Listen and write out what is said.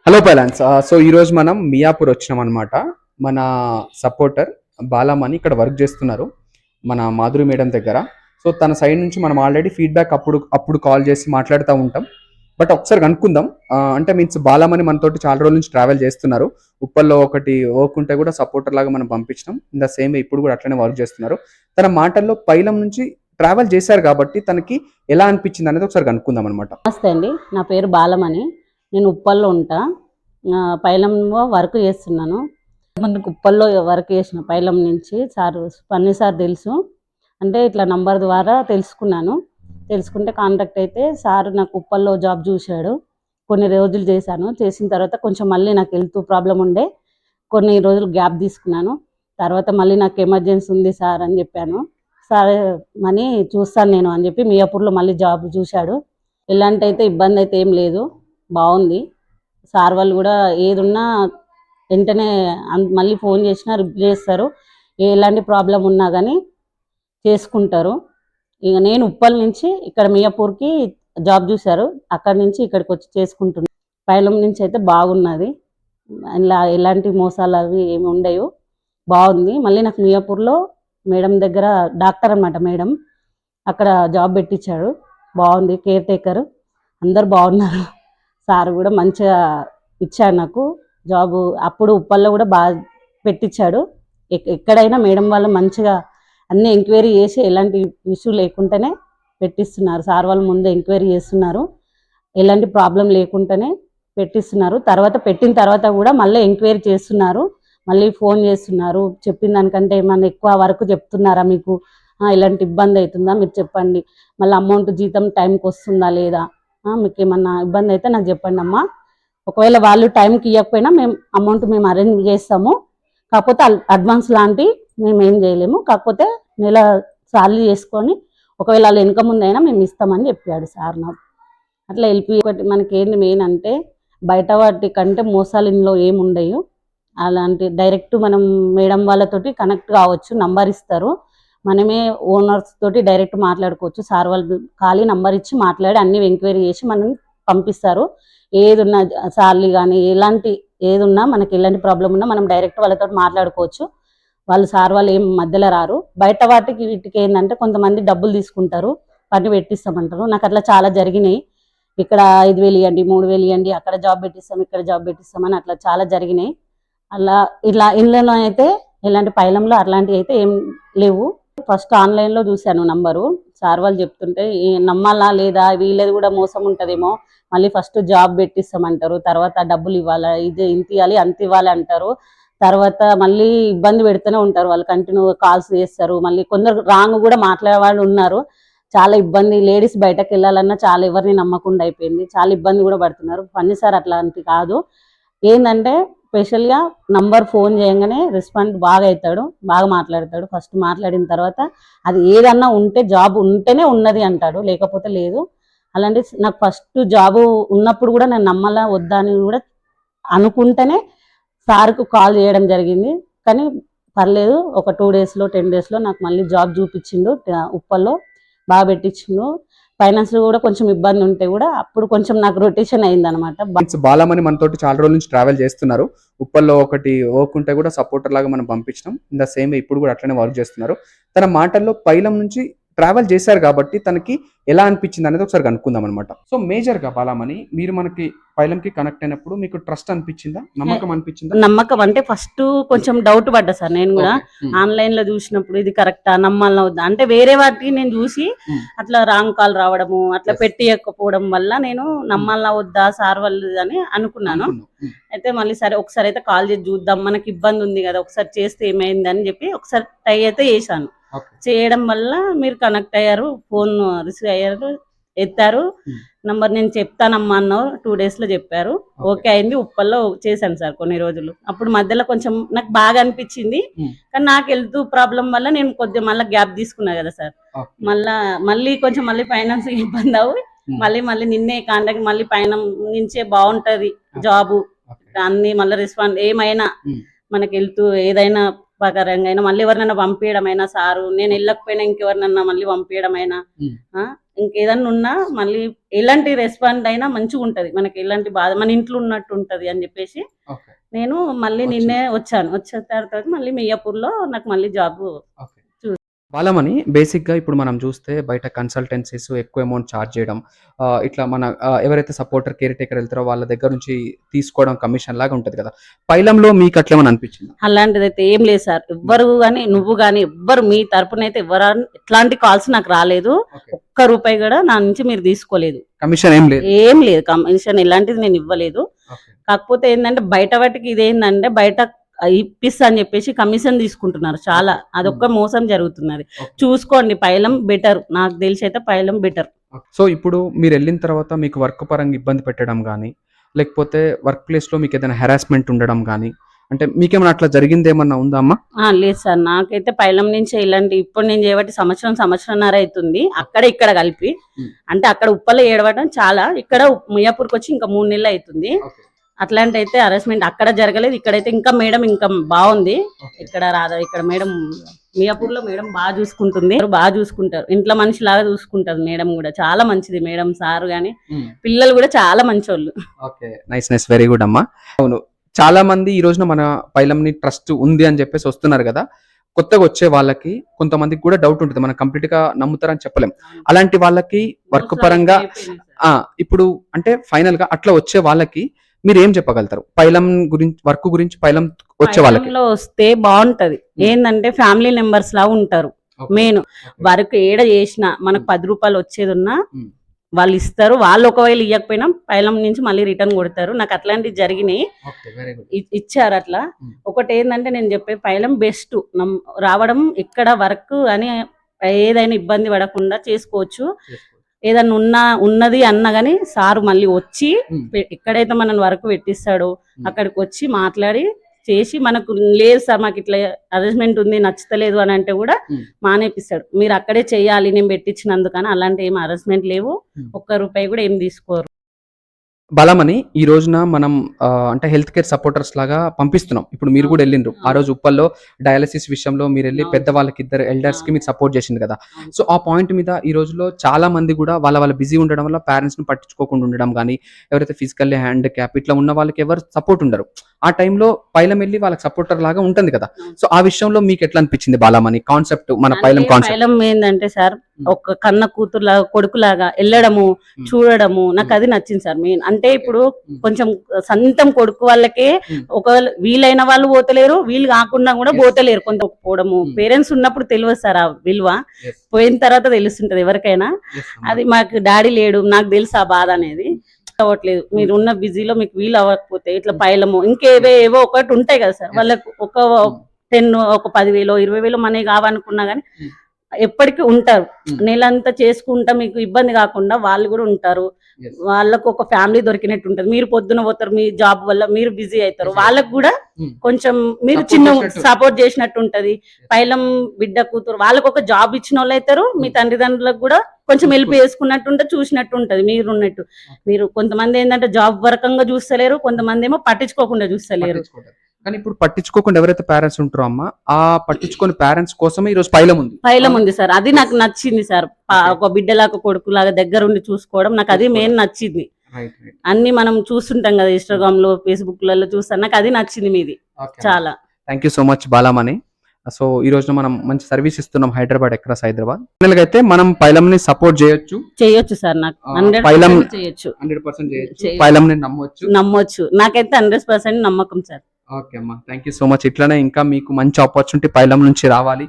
Hello pylons. So ఈరోజు మనం మియాపూర్ వచ్చినాం అనమాట. మన సపోర్టర్ బాలమణి ఇక్కడ వర్క్ చేస్తున్నారు మన మాధురి మేడం దగ్గర. సో తన సైడ్ నుంచి మనం ఆల్రెడీ ఫీడ్బ్యాక్ అప్పుడు కాల్ చేసి మాట్లాడుతూ ఉంటాం. బట్ ఒకసారి కనుక్కుందాం. అంటే మీన్స్ బాలమణి మనతోటి చాలా రోజుల నుంచి ట్రావెల్ చేస్తున్నారు. ఉప్పల్లో ఒకటి వర్క్ ఉంటే కూడా సపోర్టర్ లాగా మనం పంపించినాం. ఇన్ ద సేమ్ ఇప్పుడు కూడా అట్లనే వర్క్ చేస్తున్నారు. తన మాటల్లో పైలం నుంచి ట్రావెల్ చేశారు కాబట్టి తనకి ఎలా అనిపించింది అనేది ఒకసారి కనుక్కుందాం అనమాట. నమస్తే అండి, నా పేరు బాలమణి. నేను ఉప్పల్లో ఉంటా. పైలంలో వర్క్ చేస్తున్నాను. ముందుకు ఉప్పల్లో వర్క్ చేసిన పైలం నుంచి పన్నీ సార్ తెలుసు. అంటే ఇట్లా నంబర్ ద్వారా తెలుసుకుంటే కాంటాక్ట్ అయితే సార్ నాకు ఉప్పల్లో జాబ్ చూశాడు. కొన్ని రోజులు చేశాను. చేసిన తర్వాత కొంచెం మళ్ళీ నాకు హెల్త్ ప్రాబ్లం ఉండే కొన్ని రోజులు గ్యాప్ తీసుకున్నాను. తర్వాత మళ్ళీ నాకు ఎమర్జెన్సీ ఉంది సార్ అని చెప్పాను. సరే మనీ చూస్తాను నేను అని చెప్పి మియాపూర్లో మళ్ళీ జాబ్ చూశాడు. ఇలాంటి అయితే ఇబ్బంది అయితే ఏం లేదు, బాగుంది. సార్ వాళ్ళు కూడా ఏదున్నా వెంటనే మళ్ళీ ఫోన్ చేసినా రిప్లై చేస్తారు. ఎలాంటి ప్రాబ్లం ఉన్నా కానీ చేసుకుంటారు. ఇక నేను ఉప్పల్ నుంచి ఇక్కడ మియాపూర్కి జాబ్ చూశారు. అక్కడి నుంచి ఇక్కడికి వచ్చి చేసుకుంటున్నాను. పైలం నుంచి అయితే బాగున్నది. ఇలా ఎలాంటి మోసాలు అవి ఏమి ఉండవు, బాగుంది. మళ్ళీ నాకు మియాపూర్లో మేడం దగ్గర డాక్టర్ అన్నమాట, మేడం అక్కడ జాబ్ పెట్టించాడు. బాగుంది. కేర్ టేకర్ అందరు బాగున్నారు. సార్ కూడా మంచిగా ఇచ్చాడు నాకు జాబు. అప్పుడు ఉప్పల్లో కూడా బాగా పెట్టించాడు. ఎక్కడైనా మేడం వాళ్ళు మంచిగా అన్ని ఎంక్వైరీ చేసి ఎలాంటి ఇష్యూ లేకుండానే పెట్టిస్తున్నారు. సార్ వాళ్ళు ముందు ఎంక్వైరీ చేస్తున్నారు, ఎలాంటి ప్రాబ్లం లేకుండానే పెట్టిస్తున్నారు. పెట్టిన తర్వాత కూడా మళ్ళీ ఎంక్వైరీ చేస్తున్నారు, మళ్ళీ ఫోన్ చేస్తున్నారు. చెప్పిన దానికంటే ఏమన్నా ఎక్కువ వరకు చెప్తున్నారా, మీకు ఇలాంటి ఇబ్బంది అవుతుందా మీరు చెప్పండి, మళ్ళీ అమౌంట్ జీతం టైంకి వస్తుందా లేదా, మీకు ఏమన్నా ఇబ్బంది అయితే నాకు చెప్పండి అమ్మా. ఒకవేళ వాళ్ళు టైంకి ఇవ్వకపోయినా మేము అరేంజ్ చేస్తాము. కాకపోతే అడ్వాన్స్ లాంటి మేము ఏం చేయలేము. కాకపోతే నెల సాలరీ చేసుకొని ఒకవేళ వాళ్ళు వెనక ముందైనా మేము ఇస్తామని చెప్పాడు సార్ నాకు. అట్లా వెళ్ళి ఒకటి మనకేంది మెయిన్ అంటే బయట వాటి కంటే మోసాలు ఇందులో ఏముండవు. అలాంటి డైరెక్ట్ మనం మేడం వాళ్ళతోటి కనెక్ట్ కావచ్చు. నంబర్ ఇస్తారు, మనమే ఓనర్స్ తోటి డైరెక్ట్ మాట్లాడుకోవచ్చు. సార్ వాళ్ళు ఖాళీ నంబర్ ఇచ్చి మాట్లాడి అన్ని ఎంక్వైరీ చేసి మనం పంపిస్తారు. ఏదున్నా సార్లు కానీ ఏదున్నా మనకి ఎలాంటి ప్రాబ్లం ఉన్నా మనం డైరెక్ట్ వాళ్ళతో మాట్లాడుకోవచ్చు. సార్ వాళ్ళు ఏం మధ్యలో రారు. బయట వీటికి ఏంటంటే కొంతమంది డబ్బులు తీసుకుంటారు, పని పెట్టిస్తామంటారు. నాకు అట్లా చాలా జరిగినాయి. ఇక్కడ 5,000 ఇవ్వండి, 3,000 ఇవ్వండి, అక్కడ జాబ్ పెట్టిస్తాం, ఇక్కడ జాబ్ పెట్టిస్తామని అట్లా చాలా జరిగినాయి. ఇళ్ళలో అయితే ఇలాంటి పైలంలో అట్లాంటివి అయితే ఏం లేవు. ఫస్ట్ ఆన్లైన్లో చూశాను నంబరు. సార్ వాళ్ళు చెప్తుంటే నమ్మాలా లేదా, వీళ్ళది కూడా మోసం ఉంటుందేమో, మళ్ళీ ఫస్ట్ జాబ్ పెట్టిస్తామంటారు, తర్వాత డబ్బులు ఇవ్వాలి, ఇది ఇంత ఇవ్వాలి అంత ఇవ్వాలి అంటారు. తర్వాత మళ్ళీ ఇబ్బంది పెడుతూనే ఉంటారు. వాళ్ళు కంటిన్యూ కాల్స్ చేస్తారు. మళ్ళీ కొందరు రాంగ్ కూడా మాట్లాడే వాళ్ళు ఉన్నారు. చాలా ఇబ్బంది. లేడీస్ బయటకు వెళ్ళాలన్నా చాలా ఎవరిని నమ్మకుండా అయిపోయింది. చాలా ఇబ్బంది కూడా పడుతున్నారు. పని సార్ అట్లాంటి కాదు. ఏంటంటే స్పెషల్గా నంబర్ ఫోన్ చేయగానే రెస్పాండ్ బాగా అవుతాడు, బాగా మాట్లాడతాడు. ఫస్ట్ మాట్లాడిన తర్వాత అది ఏదన్నా ఉంటే జాబ్ ఉంటేనే ఉన్నది అంటాడు, లేకపోతే లేదు. అలాంటి నాకు ఫస్ట్ జాబు ఉన్నప్పుడు కూడా నేను నమ్మాలా వద్దా అని కూడా అనుకుంటేనే సార్కు కాల్ చేయడం జరిగింది. కానీ పర్లేదు, ఒక 2 డేస్లో 10 డేస్లో నాకు మళ్ళీ జాబ్ చూపించిండు. ఉప్పల్లో బాగా పెట్టించిండు. ఫైనాన్స్ కూడా కొంచెం ఇబ్బంది ఉంటే కూడా అప్పుడు కొంచెం నాకు రొటేషన్ అయింది అనమాట. బాలమణి మనతోటి చాలా రోజుల నుంచి ట్రావెల్ చేస్తున్నారు. ఉప్పల్లో ఒకటి వర్క్ ఉంటే కూడా సపోర్టర్ లాగా మనం పంపించినాం. ఇన్ ద సేమ్ ఇప్పుడు కూడా అట్లనే వర్క్ చేస్తున్నారు. తన మాటల్లో పైలం నుంచి ట్రావెల్ చేశారు కాబట్టి తనకి ఎలా అనిపించింది అనేది ఒకసారి కనుక్కుందాం అనమాట. సో మేజర్ గా బాలమణి, మీరు మనకి పైలంకి కనెక్ట్ అయినప్పుడు మీకు ట్రస్ట్ అనిపించిందా, నమ్మకం అనిపించిందా? నమ్మకం అంటే ఫస్ట్ కొంచెం డౌట్ పడ్డా సార్. నేను కూడా ఆన్లైన్ లో చూసినప్పుడు ఇది కరెక్టా, నమ్మాలన్నా వద్దా అంటే వేరే వాటికి నేను చూసి అట్లా రాంగ్ కాల్ రావడము, అట్లా పెట్టియకపోవడం వల్ల నేను నమ్మాలన్నా వద్దా సార్ వాళ్ళు అని అనుకున్నాను. అయితే మళ్ళీ సరే ఒకసారి అయితే కాల్ చేసి చూద్దాం, మనకి ఇబ్బంది ఉంది కదా, ఒకసారి చేస్తే ఏమైంది అని చెప్పి ఒకసారి ట్రై అయితే చేశాను. చేయడం వల్ల మీరు కనెక్ట్ అయ్యారు, ఫోన్ రిసీవ్ అయ్యారు, ఎత్తారు. నంబర్ నేను చెప్తానమ్మా అన్నారు. 2 డేస్లో చెప్పారు. ఓకే అయింది. ఉప్పల్లో చేశాను సార్ కొన్ని రోజులు. అప్పుడు మధ్యలో కొంచెం నాకు బాగా అనిపించింది. కానీ నాకు హెల్త్ ప్రాబ్లం వల్ల నేను కొద్దిగా మళ్ళీ గ్యాప్ తీసుకున్నా కదా సార్. మళ్ళీ కొంచెం మళ్ళీ ఫైనాన్స్ ఇబ్బంది అవ్వి మళ్ళీ నిన్నే కాంటాక్ట్, మళ్ళీ పైన నుంచే బాగుంటది జాబు, అన్ని మళ్ళీ రెస్పాండ్ ఏమైనా మనకి హెల్త్ ఏదైనా ప్రకారంగా అయినా మళ్ళీ ఎవరినైనా పంపించడమైనా సారు నేను వెళ్ళకపోయినా ఇంకెవరినైనా మళ్ళీ పంపించడమైనా ఇంకేదన్నా ఉన్నా మళ్ళీ ఎలాంటి రెస్పాండ్ అయినా మంచిగా ఉంటది, మనకి ఎలాంటి బాధ మన ఇంట్లో ఉన్నట్టు ఉంటది అని చెప్పేసి నేను మళ్ళీ నిన్నే వచ్చిన తర్వాత మళ్ళీ మియాపూర్లో నాకు మళ్ళీ జాబ్. బాలమని బేసిక్గా ఇప్పుడు మనం చూస్తే బయట కన్సల్టెన్సీస్ ఎక్కువ అమౌంట్ ఛార్జ్ చేయడం, ఇట్లా మన ఎవరైతే సపోర్టర్ కేర్ టేకర్ వెళ్తారో వాళ్ళ దగ్గర నుంచి తీసుకోవడం కమిషన్ లాగా ఉంటుంది కదా. పైలంలో మీకు అట్లేమని అనిపించింది? అలాంటిది అయితే ఏం లేదు సార్, ఎవ్వరు కానీ నువ్వు కానీ ఎవ్వరు మీ తరపున అయితే ఎవరు ఎట్లాంటి కాల్స్ నాకు రాలేదు, ఒక్క రూపాయి కూడా నా నుంచి మీరు తీసుకోలేదు. కమిషన్ ఏం లేదు కమిషన్ ఎలాంటిది నేను ఇవ్వలేదు. కాకపోతే ఏంటంటే బయట వాటికి ఇదేంటంటే బయట ఇప్పిస్తా అని చెప్పేసి కమిషన్ తీసుకుంటున్నారు చాలా, అదొక్క మోసం జరుగుతున్నది. చూసుకోండి, పైలం బెటర్, నాకు తెలిసి అయితే పైలం బెటర్. సో ఇప్పుడు మీరు వెళ్ళిన తర్వాత మీకు వర్క్ పరంగా ఇబ్బంది పెట్టడం కానీ లేకపోతే వర్క్ ప్లేస్ లో మీకు ఏదైనా హెరాస్మెంట్ ఉండడం కానీ అంటే మీకేమైనా అట్లా జరిగింది ఏమన్నా ఉందా అమ్మా? లేదు సార్, నాకైతే పైలం నుంచి ఇలాంటి ఇప్పుడు నేను చేయబట్టి సంవత్సరంన్నర అవుతుంది, అక్కడ ఇక్కడ కలిపి. అంటే అక్కడ ఉప్పల్లో ఏడవడం చాలా, ఇక్కడ మియాపూర్కి వచ్చి ఇంకా 3 నెలలు అవుతుంది. అట్లాంటి అయితే హరాస్మెంట్ అక్కడ జరగలేదు, ఇక్కడైతే ఇంకా మేడం ఇంకా బాగుంది. ఇక్కడ రాదా, ఇక్కడ మేడం మియాపూర్లో మేడం బాగా చూసుకుంటుంది, బాగా చూసుకుంటారు, ఇంట్లో మనిషి లాగా చూసుకుంటారు మేడం కూడా, చాలా మంచిది మేడం. సార్ గాని పిల్లలు కూడా చాలా మంచోళ్ళు. Okay, nice nice, very good అమ్మా. అవును, చాలా మంది ఈ రోజున మన పైలంని ట్రస్ట్ ఉంది అని చెప్పేసి వస్తున్నారు కదా. కొత్తగా వచ్చే వాళ్ళకి కొంతమందికి కూడా డౌట్ ఉంటుంది, మనం కంప్లీట్ గా నమ్ముతారని చెప్పలేం. అలాంటి వాళ్ళకి వర్క్ పరంగా ఇప్పుడు అంటే ఫైనల్ గా అట్లా వచ్చే వాళ్ళకి మీరు ఏం చెప్పగలుగుతారు పైలం గురించి, వర్క్ గురించి? పైలం వచ్చే వాళ్ళకి వస్తే బాగుంటది, ఏంటంటే ఫ్యామిలీ మెంబర్స్ లా ఉంటారు. మెయిన్ వర్క్ ఏడ చేసినా మనకు 10 రూపాయలు వచ్చేది ఉన్నా వాళ్ళు ఇస్తారు, వాళ్ళు ఒకవేళ ఇవ్వకపోయినా పైలం నుంచి మళ్ళీ రిటర్న్ కొడతారు. నాకు అట్లాంటివి జరిగినాయి, ఇచ్చారు అట్లా. ఒకటి ఏంటంటే నేను చెప్పే పైలం బెస్ట్, రావడం ఇక్కడ వర్క్ అని ఏదైనా ఇబ్బంది పడకుండా చేసుకోవచ్చు. ఏదన్నా ఉన్నది అన్నా గానీ సారు మళ్ళీ వచ్చి ఎక్కడైతే మనం వర్క్ పెట్టిస్తాడో అక్కడికి వచ్చి మాట్లాడి చేసి, మనకు లేదు సార్ మాకు ఇట్లా అరేంజ్మెంట్ ఉంది నచ్చుతలేదు అని అంటే కూడా మానేపిస్తాడు. మీరు అక్కడే చెయ్యాలి నేను పెట్టించినందుకని, అలాంటి ఏం అరేంజ్మెంట్ లేవు, ఒక్క రూపాయి కూడా ఏం తీసుకోరు. బలమని ఈ రోజున మనం అంటే హెల్త్ కేర్ సపోర్టర్స్ లాగా పంపిస్తున్నాం. ఇప్పుడు మీరు కూడా వెళ్ళిండ్రు ఆ రోజు ఉప్పల్లో డయాలసిస్ విషయంలో మీరు వెళ్ళి పెద్దవాళ్ళకి, 2 ఎల్డర్స్ కి మీరు సపోర్ట్ చేసింది కదా. సో ఆ పాయింట్ మీద ఈ రోజులో చాలా మంది కూడా వాళ్ళ బిజీ ఉండడం వల్ల పేరెంట్స్ ని పట్టించుకోకుండా ఉండడం కానీ, ఎవరైతే ఫిజికల్లీ హ్యాండ్ క్యాప్ ఇట్లా ఉన్న వాళ్ళకి ఎవరు సపోర్ట్ ఉండరు, ఆ టైంలో పైలం వెళ్ళి వాళ్ళకి సపోర్టర్ లాగా ఉంటుంది కదా. సో ఆ విషయంలో మీకు ఎట్లా అనిపించింది బాలమని కాన్సెప్ట్, మన పైలం కాన్సెప్ట్? పైలం ఏంటంటే సార్ ఒక కన్న కూతురు లాగా కొడుకులాగా వెళ్ళడము చూడడము నాకు అది నచ్చింది సార్. మెయిన్ అంటే ఇప్పుడు కొంచెం సంతం కొడుకు వాళ్ళకే ఒకవేళ వీలైన వాళ్ళు పోతలేరు, వీళ్ళు కాకుండా కూడా పోతలేరు కొంత పోవడము. పేరెంట్స్ ఉన్నప్పుడు తెలియదు సార్ ఆ విలువ, పోయిన తర్వాత తెలుస్తుంటది ఎవరికైనా. అది మాకు డాడీ లేడు, నాకు తెలుసు ఆ బాధ అనేది. అవ్వట్లేదు, మీరు ఉన్న బిజీలో మీకు వీలు అవ్వకపోతే ఇట్లా పైలము ఇంకేవో ఒకటి ఉంటాయి కదా సార్, వాళ్ళకు ఒక 10,000 20,000 మనీ కావాలనుకున్నా గానీ ఎప్పటికీ ఉంటారు. నెలంతా చేసుకుంటా మీకు ఇబ్బంది కాకుండా వాళ్ళు కూడా ఉంటారు, వాళ్ళకు ఒక ఫ్యామిలీ దొరికినట్టు ఉంటది. మీరు పొద్దున పోతారు, మీ జాబ్ వల్ల మీరు బిజీ అవుతారు, వాళ్ళకు కూడా కొంచెం మీరు చిన్న సపోర్ట్ చేసినట్టు ఉంటది. పైలం బిడ్డ కూతురు వాళ్ళకు ఒక జాబ్ ఇచ్చిన వాళ్ళు అవుతారు, మీ తండ్రిదండ్రులకు కూడా కొంచెం హెల్ప్ చేసుకున్నట్టు ఉంటే చూసినట్టు ఉంటది. మీరు ఉన్నట్టు మీరు కొంతమంది ఏంటంటే జాబ్ వర్కంగా చూస్తలేరు, కొంతమంది ఏమో పట్టించుకోకుండా చూస్తలేరు. కానీ ఇప్పుడు పట్టించుకోకుండా ఎవరైతే పేరెంట్స్ ఉంటారో అమ్మ, ఆ పట్టించుకుని పేరెంట్స్ కోసమే ఈ రోజు పైలం ఉంది సార్. అది నాకు నచ్చింది సార్, ఒక బిడ్డలాగా కొడుకులాగా దగ్గరుండి చూసుకోవడం నాకు అది మెయిన్ నచ్చింది. అన్ని మనం చూస్తుంటాం కదా ఇన్స్టాగ్రామ్ లో ఫేస్బుక్ లలో చూస్తాం, నాకు అది నచ్చింది మీది చాలా. Thank you so much Balamani. So ఈ రోజు మనం మంచి సర్వీస్ ఇస్తున్నాం హైదరాబాద్ ఎక్రాస్ హైదరాబాద్. ఫైనల్ గా అయితే మనం పైలం ని సపోర్ట్ చేయొచ్చు సార్, నాకు 100% చేయొచ్చు, పైలం ని నమ్మొచ్చు, నాకైతే 100% నమ్మకం సార్. ఓకే అమ్మా, థ్యాంక్ యూ సో మచ్. ఇట్లానే ఇంకా మీకు మంచి ఆపర్చునిటీ పైలం నుంచి రావాలి.